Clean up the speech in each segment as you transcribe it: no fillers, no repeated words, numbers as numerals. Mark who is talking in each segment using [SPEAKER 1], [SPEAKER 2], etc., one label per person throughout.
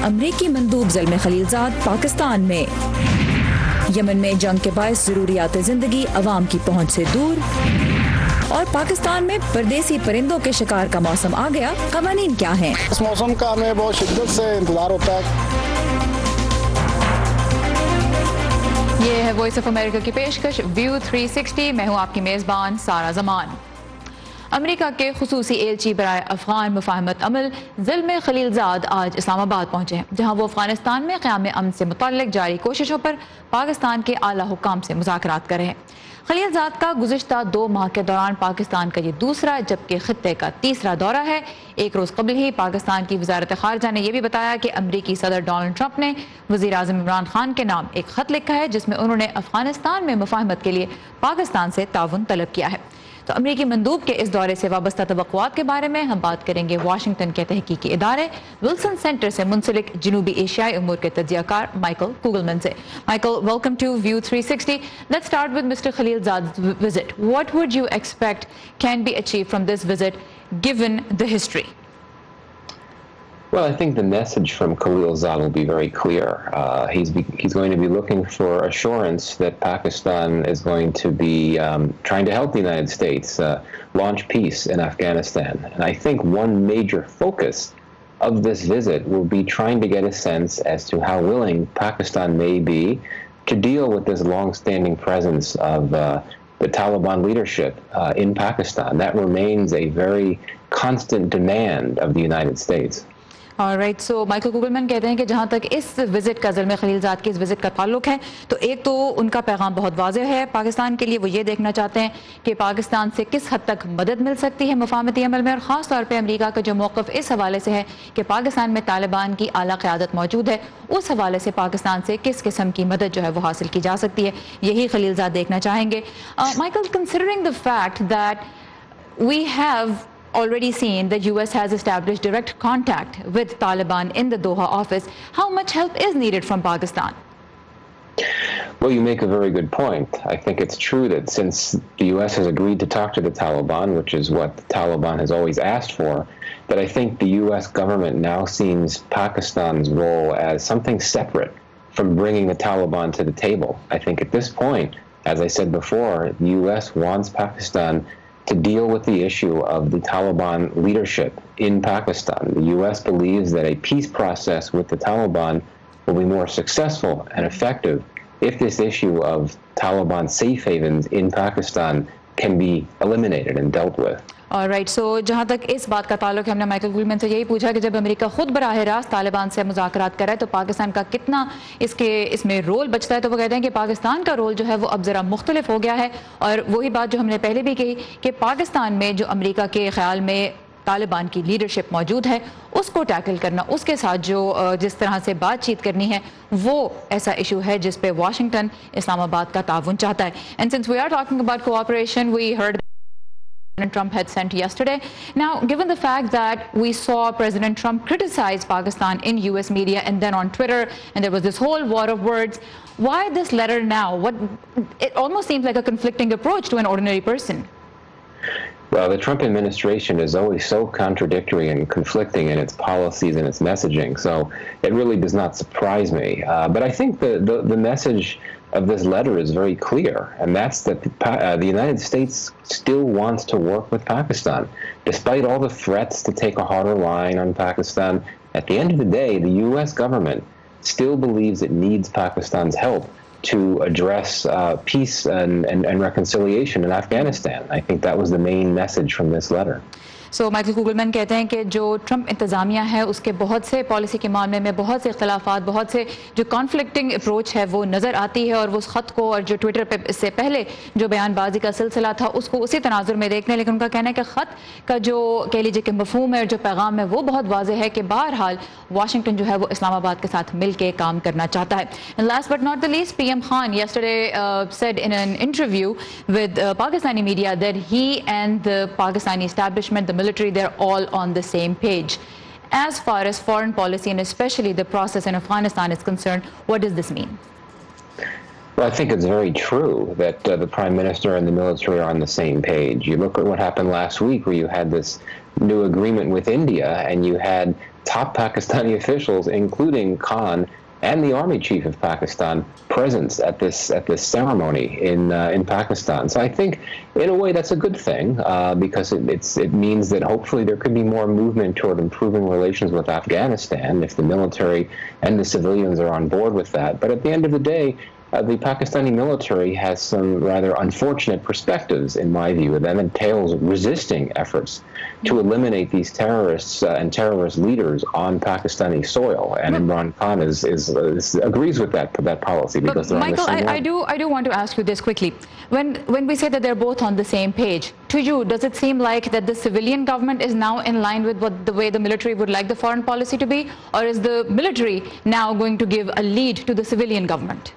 [SPEAKER 1] अमरीकी मंदूब ज़ल्म खलीलजाद पाकिस्तान में। यमन में जंग के बायस ज़रूरियात ज़िंदगी अवाम की पहुंच से दूर। और पाकिस्तान में परदेसी परिंदों के शिकार का मौसम आ गया, क़वानीन क्या हैं?
[SPEAKER 2] इस मौसम का हमें बहुत शिद्दत से इंतजार होता है।
[SPEAKER 3] ये है वॉइस ऑफ अमेरिका की पेशकश व्यू 360। मैं हूँ आपकी मेज़बान सारा जमान। अमेरिका के खुसूसी एलची बराए अफगान मुफाहमत अमल ज़ल्म खलीलजाद आज इस्लामाबाद पहुंचे हैं, जहां वो अफगानिस्तान में क़याम अमन से मुतल्लिक जारी कोशिशों पर पाकिस्तान के आला हुक्काम से मुज़ाकरात कर रहे हैं। खलीलजाद का गुज़िश्ता 2 माह के दौरान पाकिस्तान का ये दूसरा जबकि खित्ते का तीसरा दौरा है। एक रोज़ कबल ही पाकिस्तान की वज़ारत ख़ारजा ने यह भी बताया कि अमरीकी सदर डोनाल्ड ट्रंप ने वज़ीर आज़म इमरान खान के नाम एक ख़त लिखा है, जिसमें उन्होंने अफगानिस्तान में मुफाहमत के लिए पाकिस्तान से ताउन तलब किया है। तो अमरीकी मंदूब के इस दौरे से वाबस्ता तवक्कुआत के बारे में हम बात करेंगे वाशिंगटन के तहकीकी इदारे विल्सन सेंटर से मुंसलिक जनूबी एशियाई उमूर के तज्ज़ियाकार माइकल कुगलमैन से। Michael, welcome to view 360। Let's start with mister Khalilzad's visit. What would you expect can be achieved from this visit given the history?
[SPEAKER 4] Well, I think the message from Khalilzad will be very clear. He's going to be looking for assurance that Pakistan is going to be trying to help the United States launch peace in Afghanistan. And I think one major focus of this visit will be trying to get a sense as to how willing Pakistan may be to deal with this long-standing presence of the Taliban leadership in Pakistan. That remains a very constant demand of the United States.
[SPEAKER 3] Alright, so Michael Kugelman कहते हैं कि जहाँ तक इस visit का ज़ल्म खलीलजाद की इस visit का ताल्लुक है, तो एक तो उनका पैगाम बहुत वाज़ेह है पाकिस्तान के लिए। वो ये देखना चाहते हैं कि पाकिस्तान से किस हद तक मदद मिल सकती है मुफाहमती अमल में, और ख़ास तौर पे अमेरिका का जो मौक़िफ़ इस हवाले से है कि पाकिस्तान में तालिबान की आला क़यादत मौजूद है, उस हवाले से पाकिस्तान से किस किस्म की मदद जो है वो हासिल की जा सकती है, यही खलीलजाद देखना चाहेंगे। Michael, considering the fact that we have already seen the US has established direct contact with Taliban in the Doha office, how much help is needed from Pakistan?
[SPEAKER 4] Well, you make a very good point. I think it's true that since the US has agreed to talk to the Taliban, which is what the Taliban has always asked for, that I think the US government now sees Pakistan's role as something separate from bringing the Taliban to the table. I think at this point, as I said before, the US wants Pakistan to deal with the issue of the Taliban leadership in Pakistan. The US believes that a peace process with the Taliban will be more successful and effective if this issue of Taliban safe havens in Pakistan can be eliminated and dealt with.
[SPEAKER 3] Alright, so जहाँ तक इस बात का ताल्लुक है, हमने Michael Kugelman से यही पूछा कि जब अमेरिका खुद बराह रास्त तालिबान से मुज़ाकरात कर रहा है तो पाकिस्तान का कितना इसमें रोल बचता है। तो वो कहते हैं कि पाकिस्तान का रोल जो है वो अब ज़रा मुख्तलिफ हो गया है, और वही बात जो हमने पहले भी कही कि पाकिस्तान में जो अमेरिका के ख्याल में तालिबान की लीडरशिप मौजूद है, उसको टैकल करना, उसके साथ जो जिस तरह से बातचीत करनी है, वो ऐसा इशू है जिस पे वाशिंगटन इस्लामाबाद का ताउन चाहता है। And since we are talking about cooperation, we heard Trump had sent yesterday. Now, given the fact that we saw President Trump criticize Pakistan in US media and then on Twitter, and there was this whole war of words, why this letter now? It almost seems like a conflicting approach to an ordinary person.
[SPEAKER 4] Well, the Trump administration is always so contradictory and conflicting in its policies and its messaging, so it really does not surprise me. But I think the message of this letter is very clear, and that's that the United States still wants to work with Pakistan. Despite all the threats to take a harder line on Pakistan, at the end of the day, the U.S. government still believes it needs Pakistan's help to address peace and reconciliation in Afghanistan. I think that was the main message from this letter.
[SPEAKER 3] So Michael Kugelman कहते हैं कि जो Trump इंतज़ामिया है उसके बहुत से policy के मामले में बहुत से इख्तलाफात, बहुत से जो कॉन्फ्लिक्टिंग अप्रोच है वो नज़र आती है, और वो उस ख़त को और जो ट्विटर पे इससे पहले जो बयानबाजी का सिलसिला था उसको उसी तनाजुर में देखने। लेकिन उनका कहना है कि ख़त का जो कह लीजिए कि मफ़हूम है और जो पैगाम है वो बहुत वाज़ेह है कि बहरहाल वाशिंगटन जो है वो इस्लामाबाद के साथ मिल के काम करना चाहता है। And last but not the least, PM Khan yesterday said in an interview with Pakistani media that he and the Pakistani establishment, the military, they're all on the same page. As far as foreign policy and especially the process in Afghanistan is concerned, what does this mean?
[SPEAKER 4] Well, I think it's very true that the Prime Minister and the military are on the same page. You look at what happened last week where you had this new agreement with India and you had top Pakistani officials, including Khan and the army chief of Pakistan, presence at this ceremony in Pakistan. So I think, in a way, that's a good thing because it means that hopefully there could be more movement toward improving relations with Afghanistan if the military and the civilians are on board with that. But at the end of the day, the Pakistani military has some rather unfortunate perspectives, in my view, that entails resisting efforts to eliminate these terrorists and terrorist leaders on Pakistani soil. And Imran Khan agrees with that policy because they're
[SPEAKER 3] Michael,
[SPEAKER 4] on the same
[SPEAKER 3] line. I do want to ask you this quickly. When we say that they're both on the same page, to you, does it seem like that the civilian government is now in line with the way the military would like the foreign policy to be, or is the military now going to give a lead to the civilian government?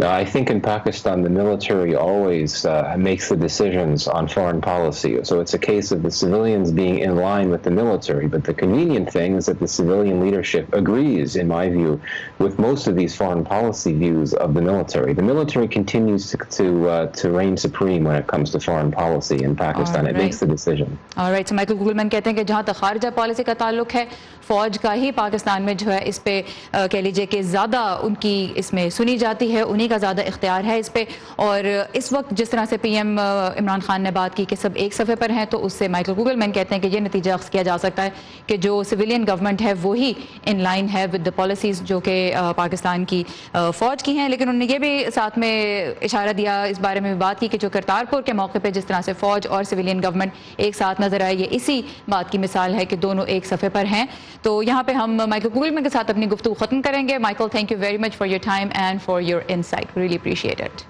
[SPEAKER 4] I think in Pakistan, the military always makes the decisions on foreign policy. So it's a case of the civilians being in line with the military. But the convenient thing is that the civilian leadership agrees, in my view, with most of these foreign policy views of the military. The military continues to reign supreme when it comes to foreign policy in Pakistan. It makes the decision.
[SPEAKER 3] All right. So Michael Kugelman कहते हैं कि जहाँ तक खारजा policy का ताल्लुक है, फौज का ही पाकिस्तान में जो है इस पे कह लीजिए कि ज़्यादा उनकी इसमें सुनी जाती है, उन्हीं का ज़्यादा इख्तियार है इस पे. और इस वक्त जिस तरह से पीएम इमरान खान ने बात की कि सब एक सफ़े पर हैं, तो उससे माइकल कुगलमैन कहते हैं कि ये नतीजा अख्ज़ किया जा सकता है कि जो सिविलियन गवर्नमेंट है वही इन लाइन है विद द पॉलिसीज़ जो कि पाकिस्तान की फ़ौज की हैं. लेकिन उन्होंने ये भी साथ में इशारा दिया, इस बारे में भी बात की कि जो करतारपुर के मौके पर जिस तरह से फ़ौज और सिविलियन गवर्नमेंट एक साथ नज़र आए, ये इसी बात की मिसाल है कि दोनों एक सफ़े पर हैं. तो यहाँ पे हम माइकल कुगलमैन के साथ अपनी गुफ्तगू ख़त्म करेंगे. Michael, thank you very much for your time and for your insight. Really appreciate it.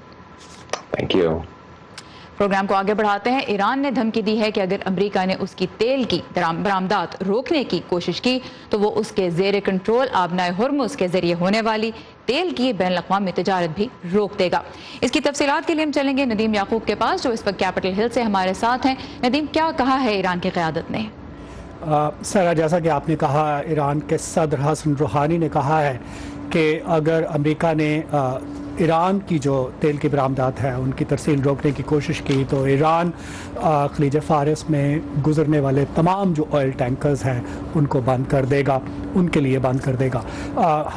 [SPEAKER 4] Thank you.
[SPEAKER 3] Program को आगे बढ़ाते हैं. ईरान ने धमकी दी है कि अगर अमेरिका ने उसकी तेल की बरामदात रोकने की कोशिश की तो वो उसके ज़ेर कंट्रोल आबनाए हुर्मुज़ के ज़रिए होने वाली तेल की बैनुल-अक़वामी तिजारत भी रोक देगा. इसकी तफसीलात के लिए हम चलेंगे नदीम याकूब के पास, जो इस वक्त कैपिटल हिल से हमारे साथ हैं. नदीम, क्या कहा है ईरान की क़यादत ने?
[SPEAKER 5] सर, जैसा कि आपने कहा, ईरान के सदर हसन रूहानी ने कहा है कि अगर अमेरिका ने ईरान की जो तेल की बरामदात है उनकी तरसील रोकने की कोशिश की तो ईरान खलीज फ़ारस में गुजरने वाले तमाम जो ऑयल टैंकर्स हैं उनको बंद कर देगा, उनके लिए बंद कर देगा.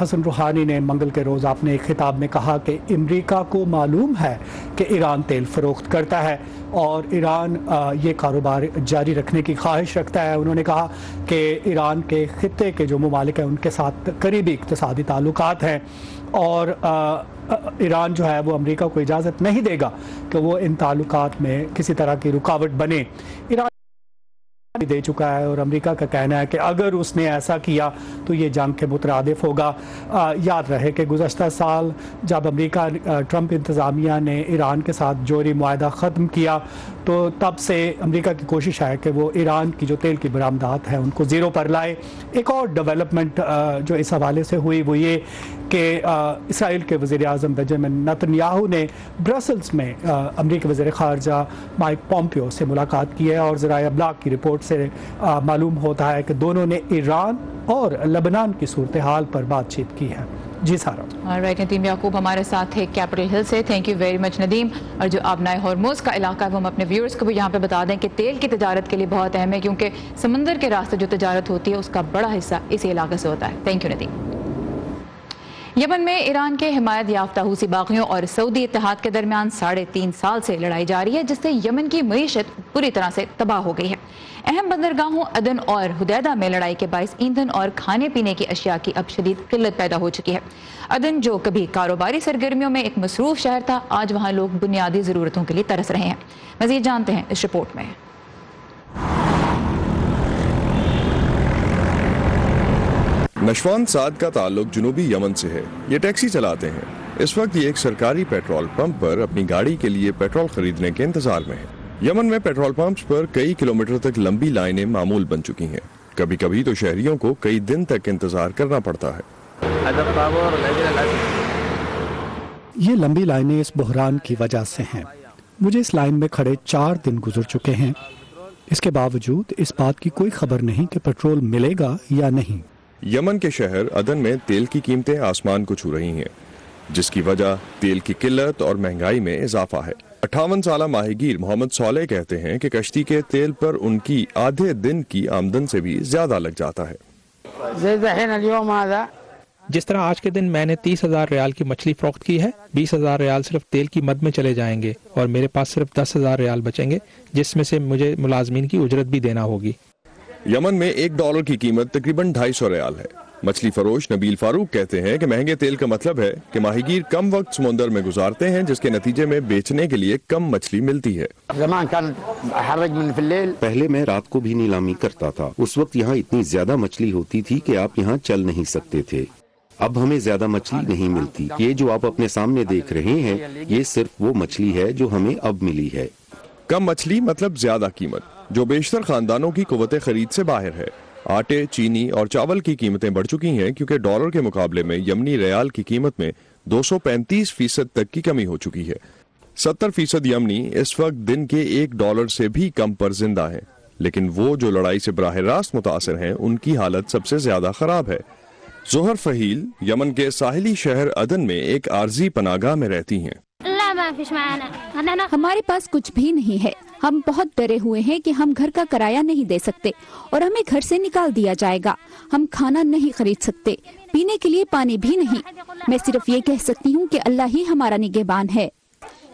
[SPEAKER 5] हसन रूहानी ने मंगल के रोज़ अपने एक खिताब में कहा कि अमेरिका को मालूम है कि ईरान तेल फ़रोख्त करता है और ईरान ये कारोबार जारी रखने की ख्वाहिश रखता है. उन्होंने कहा कि ईरान के ख़ित्ते के जो ममालिक हैं उनके साथ करीबी इक़्तिसादी ताल्लुकात हैं और ईरान जो है वो अमेरिका को इजाज़त नहीं देगा कि वो इन ताल्लुकात में किसी तरह की रुकावट बने. ईरान दे चुका है और अमेरिका का कहना है कि अगर उसने ऐसा किया तो ये जंग के मुतरादिफ होगा. याद रहे कि गुज़श्ता साल जब अमेरिका ट्रंप इंतज़ामिया ने ईरान के साथ जोहरी मुआहदा ख़त्म किया तो तब से अमेरिका की कोशिश है कि वो ईरान की जो तेल की बरामदात है उनको ज़ीरो पर लाए. एक और डेवलपमेंट जो इस हवाले से हुई वो ये कि इसराइल के वज़ीर आज़म बेंजामिन नेतन्याहू ने ब्रसल्स में अमेरिकी वज़ीर ख़ारजा माइक पॉम्पियो से मुलाकात की है और ज़राए अबलाग की रिपोर्ट से मालूम होता है कि दोनों ने ईरान और लेबनान की सूरत हाल पर बातचीत की है. जी सारा.
[SPEAKER 3] ऑलराइट, नदीम याकूब हमारे साथ है कैपिटल हिल से. Thank you very much Nadeem. और जो आबनाए हुर्मुज़ का इलाका है वो हम अपने व्यूअर्स को भी यहाँ पे बता दें कि तेल की तजारत के लिए बहुत अहम है क्योंकि समंदर के रास्ते जो तजारत होती है उसका बड़ा हिस्सा इसी इलाके से होता है. Thank you Nadeem. यमन में ईरान के हिमायत याफ्ता हूसी बागियों और सऊदी इत्तेहाद के दरमियान 3.5 साल से लड़ाई जारी है जिससे यमन की मईशत पूरी तरह से तबाह हो गई है. अहम बंदरगाहों अदन और हुदैदा में लड़ाई के बायस ईंधन और खाने पीने की अशिया की अब शदीद किल्लत पैदा हो चुकी है. अदन जो कभी कारोबारी सरगर्मियों में एक मसरूफ शहर था, आज वहाँ लोग बुनियादी ज़रूरतों के लिए तरस रहे हैं. मज़ीद जानते हैं इस रिपोर्ट में.
[SPEAKER 6] नशवान साद का ताल्लुक जुनूबी यमन से है. ये टैक्सी चलाते हैं. इस वक्त ये एक सरकारी पेट्रोल पंप पर अपनी गाड़ी के लिए पेट्रोल खरीदने के इंतजार में है. यमन में पेट्रोल पंप्स पर कई किलोमीटर तक लंबी लाइनें मामूल बन चुकी हैं. कभी कभी तो शहरियों को कई दिन तक इंतजार करना पड़ता है.
[SPEAKER 5] ये लंबी लाइनें इस बहरान की वजह से हैं. मुझे इस लाइन में खड़े 4 दिन गुजर चुके हैं. इसके बावजूद इस बात की कोई खबर नहीं कि पेट्रोल मिलेगा या नहीं.
[SPEAKER 6] यमन के शहर अदन में तेल की कीमतें आसमान को छू रही हैं, जिसकी वजह तेल की किल्लत और महंगाई में इजाफा है. 58 साला माहीगीर मोहम्मद सोले कहते हैं कि कश्ती के तेल पर उनकी आधे दिन की आमदन से भी ज्यादा लग जाता है.
[SPEAKER 7] جس طرح آج کے دن میں نے 30,000 ریال کی مچھلی فروخت کی ہے، 20,000 ریال صرف تیل کی مد میں چلے جائیں گے اور میرے پاس صرف 10,000 ریال بچیں گے، جس میں سے مجھے ملازمین کی اجرت بھی دینا ہوگی۔
[SPEAKER 6] یمن میں $1 کی قیمت تقریباً 250 ریال ہے۔ مچھلی فروش نبیل فاروق کہتے ہیں کہ مہنگے تیل کا مطلب ہے کہ ماہی گیر کم وقت سمندر میں گزارتے ہیں، جس کے نتیجے میں بیچنے کے لیے کم مچھلی ملتی ہے۔
[SPEAKER 8] پہلے میں رات کو بھی نیلامی کرتا تھا، اس وقت یہاں اتنی زیادہ مچھلی ہوتی تھی کہ آپ یہاں چل نہیں سکتے تھے۔ اب ہمیں زیادہ مچھلی نہیں ملتی۔ یہ جو آپ اپنے سامنے دیکھ رہے ہیں یہ صرف وہ مچھلی ہے جو ہمیں اب ملی ہے۔
[SPEAKER 6] کم مچھلی مطلب زیادہ قیمت، جو بیشتر خاندانوں کی قوت خرید سے باہر ہے۔ آٹے، چینی اور چاول کی قیمتیں بڑھ چکی ہیں کیونکہ ڈالر کے مقابلے میں یمنی ریال کی قیمت میں 235% تک کی کمی ہو چکی ہے۔ 70% یمنی اس وقت دن کے $1 سے بھی کم پر زندہ ہیں، لیکن وہ جو لڑائی سے براہ راست متاثر ہیں ان کی حالت سب سے زیادہ خراب ہے۔ زہر فہیل یمن کے ساحلی شہر عدن میں ایک عارضی پناہ گاہ میں رہتی ہیں۔
[SPEAKER 9] ہمارے پاس کچھ بھی نہیں ہے، ہم بہت ڈرے ہوئے ہیں کہ ہم گھر کا کرایہ نہیں دے سکتے اور ہمیں گھر سے نکال دیا جائے گا۔ ہم کھانا نہیں خرید سکتے، پینے کے لیے پانی بھی نہیں۔ میں صرف یہ کہہ سکتی ہوں کہ اللہ ہی ہمارا نگہبان ہے۔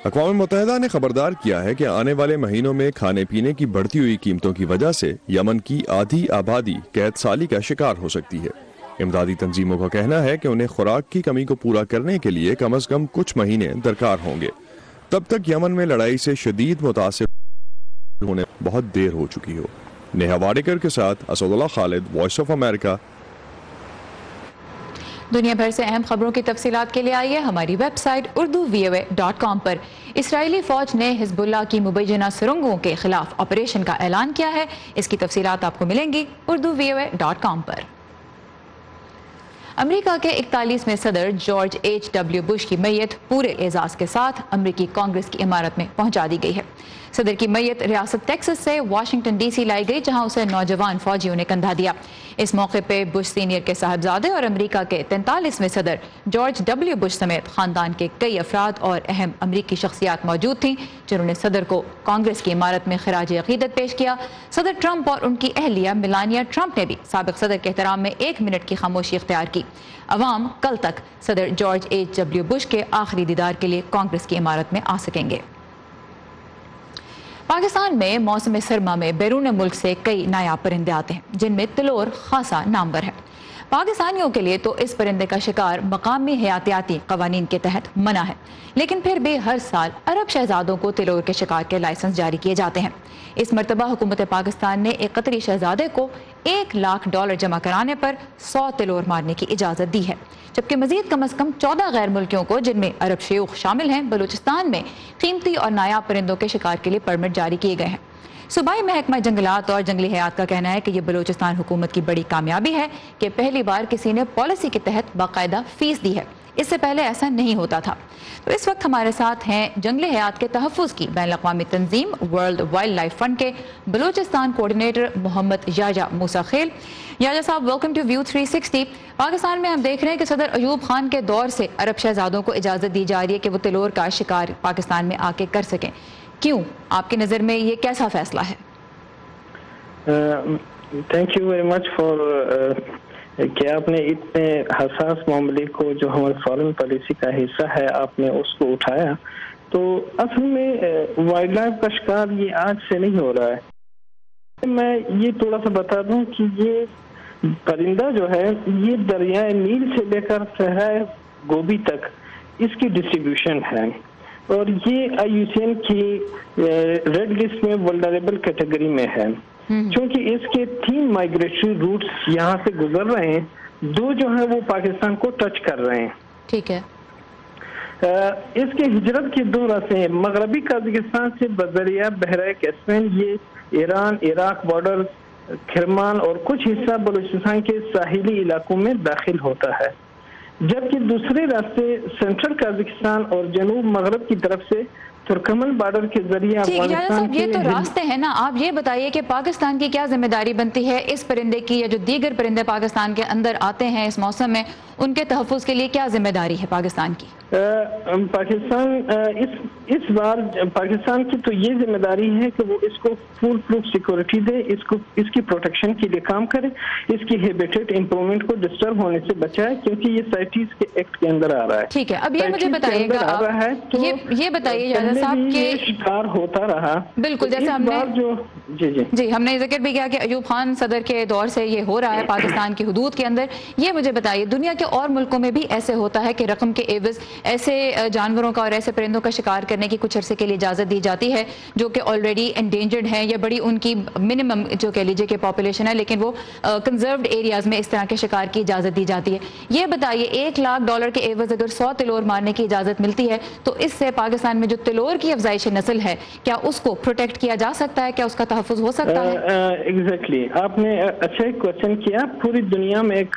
[SPEAKER 6] اقوام متحدہ نے خبردار کیا ہے کہ آنے والے مہینوں میں کھانے پینے کی بڑھتی ہوئی قیمتوں کی وجہ سے یمن کی آدھی آبادی قحط سالی کا شکار ہو سکتی ہے۔ امدادی تنظیموں کا کہنا ہے کہ انہیں خوراک کی کمی کو پورا کرنے کے لیے کم از کم کچھ مہینے درکار ہوں گے۔ تب تک یمن میں لڑائی سے شدید متاثر ہونے بہت دیر ہو چکی ہو۔ نیہا واڈیکر کے ساتھ اسد اللہ خالد، وائس آف امریکہ۔
[SPEAKER 3] دنیا بھر سے اہم خبروں کی تفصیلات کے لیے آئیے ہماری ویب سائٹ urduvoa.com پر۔ اسرائیلی فوج نے حزب اللہ کی مبینہ سرنگوں کے خلاف آپریشن کا اعلان کیا ہے، اس کی تفصیلات آپ کو ملیں گی urduvoa.com پر۔ امریکہ کے 41ویں صدر جارج H.W. بش کی میت پورے اعزاز کے ساتھ امریکی کانگریس کی عمارت میں پہنچا دی گئی ہے۔ صدر کی میت ریاست ٹیکسس سے واشنگٹن ڈی سی لائی گئی، جہاں اسے نوجوان فوجیوں نے کندھا دیا۔ اس موقع پہ بش سینئر کے صاحبزادے اور امریکہ کے 43ویں صدر جارج W. بش سمیت خاندان کے کئی افراد اور اہم امریکی شخصیات موجود تھیں، جنہوں نے صدر کو کانگریس کی عمارت میں خراج عقیدت پیش کیا۔ صدر ٹرمپ اور ان کی اہلیہ میلانیا ٹرمپ نے بھی سابق صدر کے احترام میں 1 منٹ کی خاموشی اختیار کی۔ عوام کل تک صدر جارج H.W. بش کے آخری دیدار کے لیے کانگریس کی عمارت میں آ سکیں گے۔ پاکستان میں موسم سرما میں بیرون ملک سے کئی نایاب پرندے آتے ہیں، جن میں تلور خاصا نامور ہے۔ پاکستانیوں کے لیے تو اس پرندے کا شکار مقامی حیاتیاتی قوانین کے تحت منع ہے، لیکن پھر بھی ہر سال عرب شہزادوں کو تلور کے شکار کے لائسنس جاری کیے جاتے ہیں۔ اس مرتبہ حکومت پاکستان نے ایک قطری شہزادے کو $1 لاکھ جمع کرانے پر 100 تلور مارنے کی اجازت دی ہے، جبکہ مزید کم از کم 14 غیر ملکیوں کو، جن میں عرب شیوخ شامل ہیں، بلوچستان میں قیمتی اور نایاب پرندوں کے شکار کے لیے پرمٹ جاری کیے گئے ہیں۔ صوبائی محکمہ جنگلات اور جنگلی حیات کا کہنا ہے کہ یہ بلوچستان حکومت کی بڑی کامیابی ہے کہ پہلی بار کسی نے پالیسی کے تحت باقاعدہ فیس دی ہے، اس سے پہلے ایسا نہیں ہوتا تھا۔ تو اس وقت ہمارے ساتھ ہیں جنگلی حیات کے تحفظ کی بین الاقوامی تنظیم ورلڈ وائلڈ لائف فنڈ کے بلوچستان کوارڈینیٹر محمد یاجا موسیٰ خیل۔ یاجا صاحب، ویلکم ٹو ویو 360۔ پاکستان میں ہم دیکھ رہے ہیں کہ صدر ایوب خان کے دور سے عرب شہزادوں کو اجازت دی جا رہی ہے کہ وہ تلور کا شکار پاکستان میں آ کے کر سکیں، کیوں؟ آپ کی نظر میں یہ کیسا فیصلہ ہے؟
[SPEAKER 10] Thank you very much for کہ آپ نے اتنے حساس معاملے کو جو ہمارے فارن پالیسی کا حصہ ہے آپ نے اس کو اٹھایا۔ تو اصل میں وائلڈ لائف کا شکار یہ آج سے نہیں ہو رہا ہے۔ میں یہ تھوڑا سا بتا دوں کہ یہ پرندہ جو ہے یہ دریائے نیل سے لے کر صحرائے گوبی تک اس کی ڈسٹریبیوشن ہے، اور یہ IUCN کی ریڈ لسٹ میں ولنریبل کیٹیگری میں ہے، چونکہ اس کے 3 مائگریٹری روٹس یہاں سے گزر رہے ہیں، 2 جو ہیں وہ پاکستان کو ٹچ کر رہے ہیں۔
[SPEAKER 3] ٹھیک ہے۔
[SPEAKER 10] اس کے ہجرت کے 2 راستے ہیں، مغربی قازقستان سے بذریعہ بحیرہ کیسپیئن یہ ایران عراق بارڈر، کرمان اور کچھ حصہ بلوچستان کے ساحلی علاقوں میں داخل ہوتا ہے، جبکہ دوسرے راستے سینٹرل قازقستان اور جنوب مغرب کی طرف سے तुर्कमन बॉर्डर के जरिए
[SPEAKER 3] साहब ये तो रास्ते हैं ना, आप ये बताइए कि पाकिस्तान की क्या जिम्मेदारी बनती है इस परिंदे की, या जो दीगर परिंदे पाकिस्तान के अंदर आते हैं इस मौसम में, उनके तहफ़्फ़ुज़ के लिए क्या जिम्मेदारी है पाकिस्तान की?
[SPEAKER 10] पाकिस्तान इस बार पाकिस्तान की तो ये जिम्मेदारी है कि वो इसको फुल प्रूफ सिक्योरिटी दे, इसकी प्रोटेक्शन के लिए काम करे, इसकी हैबिटेट इंप्रूवमेंट को डिस्टर्ब होने से बचाए, क्योंकि ये साइटीज के एक्ट के अंदर आ रहा है।
[SPEAKER 3] ठीक है, अब ये मुझे बताइएगा, ये बताइए जावेद साहब के
[SPEAKER 10] शिकार होता रहा।
[SPEAKER 3] बिल्कुल, जैसे हमने जी हमने जिक्र भी किया कि अयूब खान सदर के दौर से ये हो रहा है पाकिस्तान की हुदूद के अंदर। ये मुझे बताइए, दुनिया के और मुल्कों में भी ऐसे होता है कि रकम के एवज ऐसे जानवरों का और ऐसे परिंदों का शिकार करने की कुछ अरसे के लिए इजाजत दी जाती है जो कि ऑलरेडी एंडेंजर्ड हैं या बड़ी उनकी मिनिमम जो कह लीजिए कि पॉपुलेशन है, लेकिन वो कंजर्व्ड एरियाज में इस तरह के शिकार की इजाजत दी जाती है। ये बताइए, $1 लाख के एवज अगर 100 तिलोर मारने की इजाजत मिलती है तो इससे पाकिस्तान में जो तिलोर की अफजाइश नस्ल है, क्या उसको प्रोटेक्ट किया जा सकता है, क्या उसका तहफ़्फ़ुज़ हो सकता है?
[SPEAKER 10] एग्जैक्टली, आपने अच्छा क्वेश्चन किया। पूरी दुनिया में एक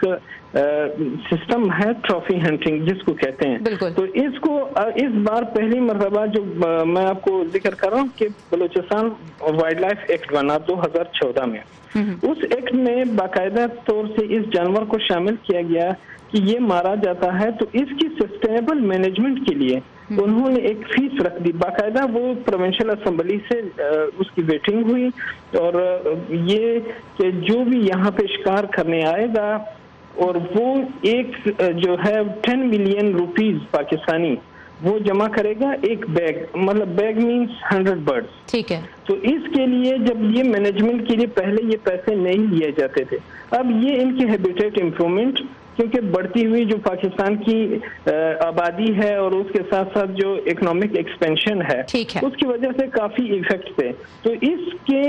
[SPEAKER 10] सिस्टम है ट्रॉफी हंटिंग जिसको कहते हैं, तो इसको इस बार पहली मरतबा जो मैं आपको जिक्र कर रहा हूँ कि बलूचिस्तान वाइल्ड लाइफ एक्ट बना 2014 में। उस एक्ट में बाकायदा तौर से इस जानवर को शामिल किया गया कि ये मारा जाता है, तो इसकी सस्टेनेबल मैनेजमेंट के लिए उन्होंने एक फीस रख दी। बाकायदा वो प्रोविंशियल असेंबली से उसकी वेटिंग हुई, और ये कि जो भी यहाँ पे शिकार करने आएगा और वो एक जो है 10 मिलियन रुपीस पाकिस्तानी वो जमा करेगा एक बैग, मतलब बैग मीन्स 100 बर्ड्स।
[SPEAKER 3] ठीक है,
[SPEAKER 10] तो इसके लिए जब ये मैनेजमेंट के लिए पहले ये पैसे नहीं लिए जाते थे, अब ये इनकी हैबिटेट इम्प्रूवमेंट, क्योंकि बढ़ती हुई जो पाकिस्तान की आबादी है और उसके साथ साथ जो इकोनॉमिक एक्सपेंशन है, उसकी वजह से काफी इफेक्ट थे। तो इसके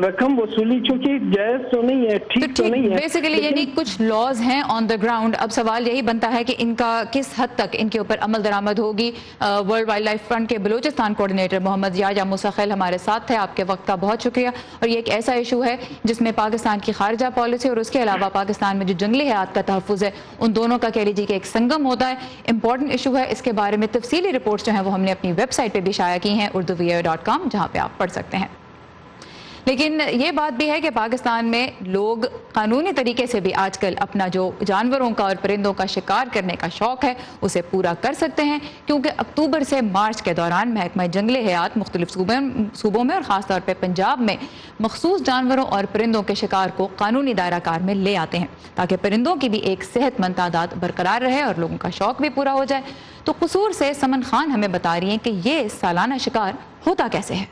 [SPEAKER 10] रकम वसूली चूंकि जायज तो नहीं है, ठीक तो नहीं है
[SPEAKER 3] बेसिकली, यानी कुछ लॉज हैं ऑन द ग्राउंड। अब सवाल यही बनता है कि इनका किस हद तक इनके ऊपर अमल दरामद होगी। वर्ल्ड वाइल्ड लाइफ फ्रंट के बलूचिस्तान कोऑर्डिनेटर मोहम्मद याजा मुसाखिल हमारे साथ थे। आपके वक्त का बहुत शुक्रिया। और ये एक ऐसा इशू है जिसमें पाकिस्तान की खारजा पॉलिसी और उसके अलावा पाकिस्तान में जो जंगली हयात का तहफ़्फ़ुज़ है, उन दोनों का कह लीजिए कि एक संगम होता है। इंपॉर्टेंट इशू है, इसके बारे में तफसीली रिपोर्ट्स जो हैं वो हमने अपनी वेबसाइट पे भी शाया की हैं, urduvoa.com, जहां पे आप पढ़ सकते हैं। लेकिन ये बात भी है कि पाकिस्तान में लोग कानूनी तरीके से भी आजकल अपना जो जानवरों का और परिंदों का शिकार करने का शौक है उसे पूरा कर सकते हैं, क्योंकि अक्टूबर से मार्च के दौरान महकमा जंगली हयात मुख्तलिफ सूबों में और ख़ासतौर पर पंजाब में मखसूस जानवरों और परिंदों के शिकार को कानूनी दायरा कार में ले आते हैं, ताकि परिंदों की भी एक सेहतमंद तादाद बरकरार रहे और लोगों का शौक भी पूरा हो जाए। तो कसूर से समन खान हमें बता रही हैं कि ये सालाना शिकार होता कैसे है।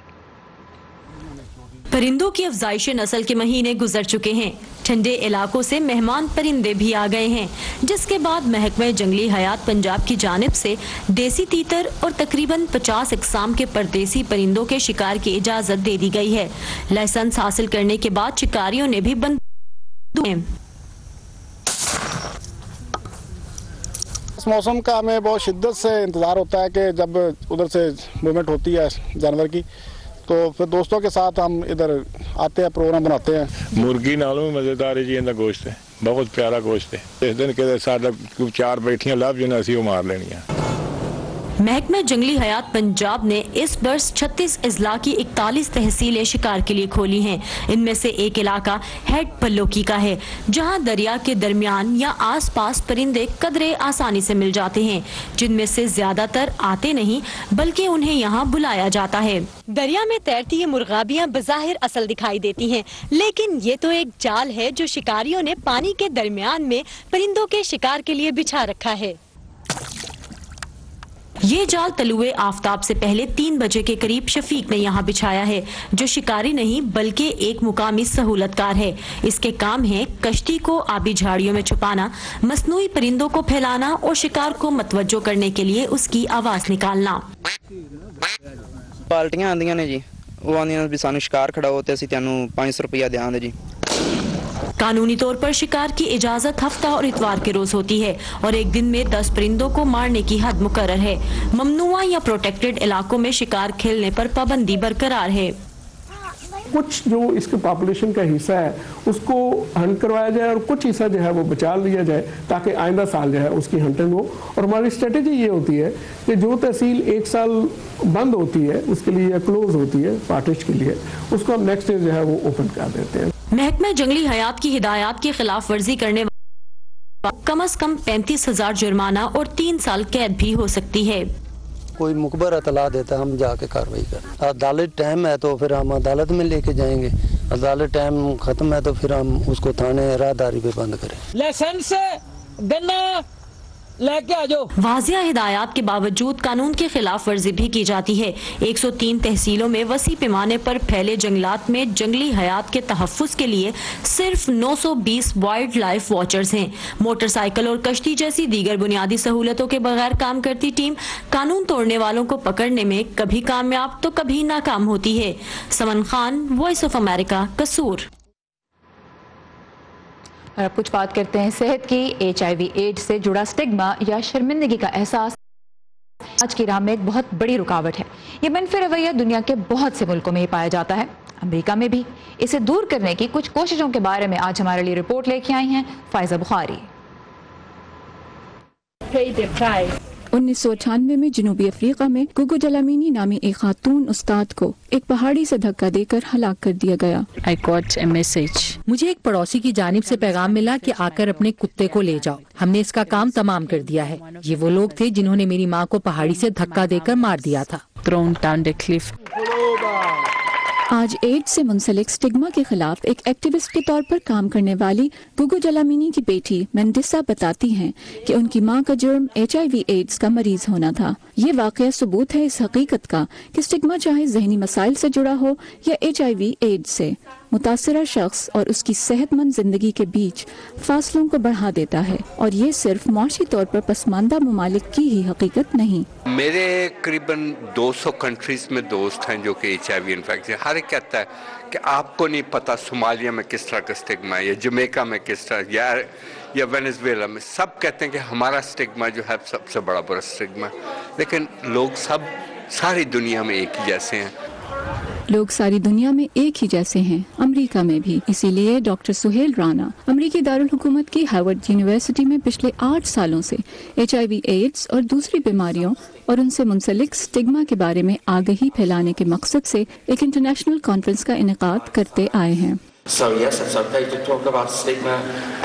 [SPEAKER 11] परिंदों की अफजाइश नस्ल के महीने गुजर चुके हैं, ठंडे इलाकों से मेहमान परिंदे भी आ गए हैं, जिसके बाद महकमा जंगली हयात पंजाब की जानिब से देसी तीतर और तकरीबन 50 इकसाम के परदेसी परिंदों के शिकार की इजाजत दे दी गई है। लाइसेंस हासिल करने के बाद शिकारियों ने भी
[SPEAKER 2] इस मौसम का हमें बहुत शिद्दत से इंतज़ार होता है कि जब उधर से मूवमेंट होती है जानवर की, तो फिर दोस्तों के साथ हम इधर आते हैं, प्रोग्राम बनाते हैं।
[SPEAKER 12] मुर्गी नालों में मज़ेदार जी इनका गोश्त है, बहुत प्यारा गोश्त है। इस दिन के साथ 4 बैठियां लभ जो असी मार लेनियां।
[SPEAKER 11] महकमा जंगली हयात पंजाब ने इस वर्ष 36 अजला की 41 तहसीलें शिकार के लिए खोली हैं। इनमें से एक इलाका हेड पल्लोकी का है, जहां दरिया के दरमियान या आसपास परिंदे कदरे आसानी से मिल जाते हैं, जिनमें से ज्यादातर आते नहीं बल्कि उन्हें यहां बुलाया जाता है।
[SPEAKER 13] दरिया में तैरती ये मुर्गाबियां बज़ाहिर असल दिखाई देती हैं, लेकिन ये तो एक जाल है जो शिकारियों ने पानी के दरमियान में परिंदों के शिकार के लिए बिछा रखा है।
[SPEAKER 11] ये जाल तलुए आफताब से पहले 3 बजे के करीब शफीक ने यहाँ बिछाया है, जो शिकारी नहीं बल्कि एक मुकामी सहूलतकार है। इसके काम है कश्ती को आबी झाड़ियों में छुपाना, मसनूई परिंदों को फैलाना और शिकार को मतवज्जो करने के लिए उसकी आवाज निकालना।
[SPEAKER 14] पार्टियां आंदियां ने जी, वो आंदियां भी सानू शिकार खड़ा होते असीं तैनूं 500 रुपया देंगे जी।
[SPEAKER 11] कानूनी तौर पर शिकार की इजाजत हफ्ता और इतवार के रोज होती है और एक दिन में 10 परिंदों को मारने की हद मुकर्रर है। ममनुआ या प्रोटेक्टेड इलाकों में शिकार खेलने पर पाबंदी बरकरार है।
[SPEAKER 15] कुछ जो इसके पॉपुलेशन का हिस्सा है उसको हंट करवाया जाए और कुछ हिस्सा जो है वो बचा लिया जाए ताकि आइंदा साल जो है उसकी हंटिंग हो। और हमारी स्ट्रेटेजी ये होती है कि जो तहसील एक साल बंद होती है उसके लिए या क्लोज होती है पार्टिश के लिए, उसको हम नेक्स्ट ईयर जो है वो ओपन कर देते हैं।
[SPEAKER 11] महकमा जंगली हयात की हिदायत की खिलाफ वर्जी करने कम से कम 35,000 जुर्माना और 3 साल कैद भी हो सकती है।
[SPEAKER 16] कोई मुखबर इतला देता है हम जाके कार्रवाई करें। अदालत टाइम है तो फिर हम अदालत में लेके जाएंगे, अदालत टाइम खत्म है तो फिर हम उसको थाने राहदारी पे बंद करें।
[SPEAKER 17] लाइसेंस गन्ना लेके आ जाओ।
[SPEAKER 11] वाजिया हिदायत के बावजूद कानून की खिलाफ वर्जी भी की जाती है। 103 तहसीलों में वसी पैमाने पर फैले जंगलात में जंगली हयात के तहफ्फुज के लिए सिर्फ 920 वाइल्ड लाइफ वॉचर्स हैं। मोटरसाइकिल और कश्ती जैसी दीगर बुनियादी सहूलतों के बगैर काम करती टीम कानून तोड़ने वालों को पकड़ने में कभी कामयाब तो कभी नाकाम होती है। समन खान, वॉइस ऑफ अमेरिका, कसूर।
[SPEAKER 3] और अब कुछ बात करते हैं सेहत की। HIV एड्स से जुड़ा स्टिग्मा या शर्मिंदगी का एहसास आज की राह में एक बहुत बड़ी रुकावट है। ये मनफी रवैया दुनिया के बहुत से मुल्कों में ही पाया जाता है, अमेरिका में भी। इसे दूर करने की कुछ कोशिशों के बारे में आज हमारे लिए रिपोर्ट लेके आई हैं फायजा बुखारी।
[SPEAKER 9] 1998 में जनूबी अफ्रीका में गुगु जलामीनी नामी एक खातून उस्ताद को एक पहाड़ी से धक्का देकर हलाक कर दिया गया।
[SPEAKER 18] I got a message. मुझे एक पड़ोसी की जानिब से पैगाम मिला कि आकर अपने कुत्ते को ले जाओ। हमने इसका काम तमाम कर दिया है। ये वो लोग थे जिन्होंने मेरी माँ को पहाड़ी से धक्का देकर मार दिया था। Thrown down the cliff.
[SPEAKER 9] आज एड्स से मुंसलिक स्टिग्मा के खिलाफ एक एक्टिविस्ट के तौर पर काम करने वाली गुगु जलामीनी की बेटी मेंडिसा बताती हैं कि उनकी मां का जुर्म HIV एड्स का मरीज होना था। ये वाकया सबूत है इस हकीकत का कि स्टिग्मा चाहे जहनी मसाइल से जुड़ा हो या HIV एड्स से, मुतासरा शख्स और उसकी सेहतमंद जिंदगी के बीच फासलों को बढ़ा देता है। और ये सिर्फ मुआशी तौर पर पसमानदा ममालिक की ही हकीकत नहीं।
[SPEAKER 19] मेरे करीबन 200 कंट्रीज में दोस्त हैं जो कि HIV इन्फेक्ट है। हर एक कहता है कि आपको नहीं पता सोमालिया में किस तरह का स्टिग्मा है, या जमैका में किस तरह, या वेनेजुएला में। सब कहते हैं कि हमारा स्टिग्मा जो है सबसे बड़ा बुरा स्टिग्मा है। लेकिन लोग सब सारी दुनिया में एक ही जैसे हैं।
[SPEAKER 9] लोग सारी दुनिया में एक ही जैसे हैं, अमेरिका में भी। इसीलिए डॉक्टर सुहेल राना अमेरिकी दारुल हुकूमत की हार्वर्ड यूनिवर्सिटी में पिछले 8 सालों से HIV एड्स और दूसरी बीमारियों और उनसे मुंसलिक स्टिग्मा के बारे में आगाही फैलाने के मकसद से एक इंटरनेशनल कॉन्फ्रेंस का इनेकाद करते आए हैं।
[SPEAKER 20] So yes, it's okay to talk about stigma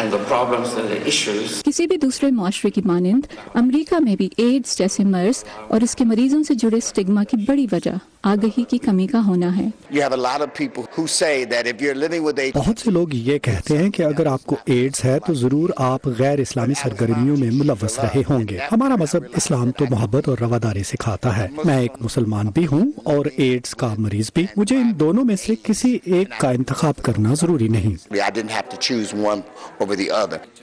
[SPEAKER 20] and the problems and the issues.
[SPEAKER 9] किसी भी दूसरे मुआशरे की मानिंद अमेरिका में भी एड्स जैसे मर्ज और इसके मरीजों से जुड़े स्टिग्मा की बड़ी वजह आगाही की कमी का होना है।
[SPEAKER 5] बहुत से लोग ये कहते हैं कि अगर आपको एड्स है तो जरूर आप गैर इस्लामी सरगर्मियों में मुलव्वस रहे होंगे। हमारा मजहब इस्लाम तो मोहब्बत और रवादारी सिखाता है। मैं एक मुसलमान भी हूँ और एड्स का मरीज भी। मुझे इन दोनों में से किसी एक का इंतखाब करना जरूरी नहीं।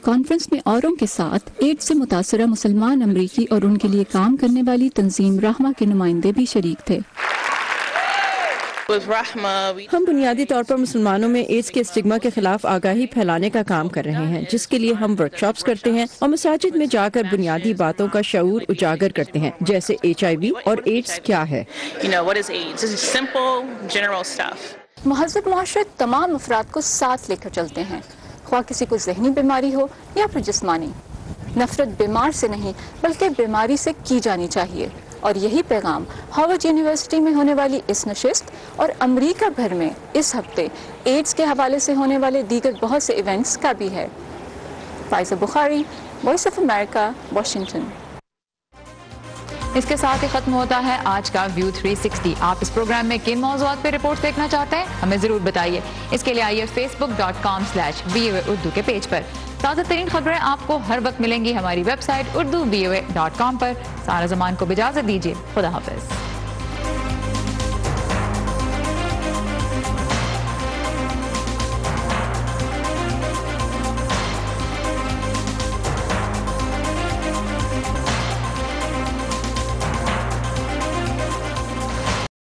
[SPEAKER 9] कॉन्फ्रेंस में औरों के साथ एड्स से मुतासरा मुसलमान अमरीकी और उनके लिए काम करने वाली तंजीम रहमा के नुमाइंदे भी शरीक थे।
[SPEAKER 21] हम बुनियादी तौर पर मुसलमानों में एड्स के स्टिग्मा के खिलाफ आगाही फैलाने का काम कर रहे हैं, जिसके लिए हम वर्कशॉप्स करते हैं और मसाजिद में जाकर बुनियादी बातों का शऊर उजागर करते हैं, जैसे HIV और एड्स क्या है।
[SPEAKER 22] महज़ब मुआशरे तमाम अफराद को साथ लेकर चलते हैं, ख्वाह किसी को जहनी बीमारी हो या फिर जिस्मानी। नफरत बीमार से नहीं बल्कि बीमारी से की जानी चाहिए। और यही पैगाम हार्वर्ड यूनिवर्सिटी में होने वाली इस नशिस्त और अमेरिका भर में इस हफ्ते एड्स के हवाले से होने वाले दीगर बहुत से इवेंट्स का भी है। Faiza Bukhari, voice of America, Washington.
[SPEAKER 3] इसके साथ ही खत्म होता है आज का व्यू 360। आप इस प्रोग्राम में किन मौज़ूआत पे रिपोर्ट देखना चाहते हैं हमें जरूर बताइए। इसके लिए आइए facebook.com/VOA उर्दू के पेज पर। ताज़ा तरीन खबरें आपको हर वक्त मिलेंगी हमारी वेबसाइट urdu.voa.com पर। सारा ज़मान को इजाज़त दीजिए। खुदा हाफ़िज़।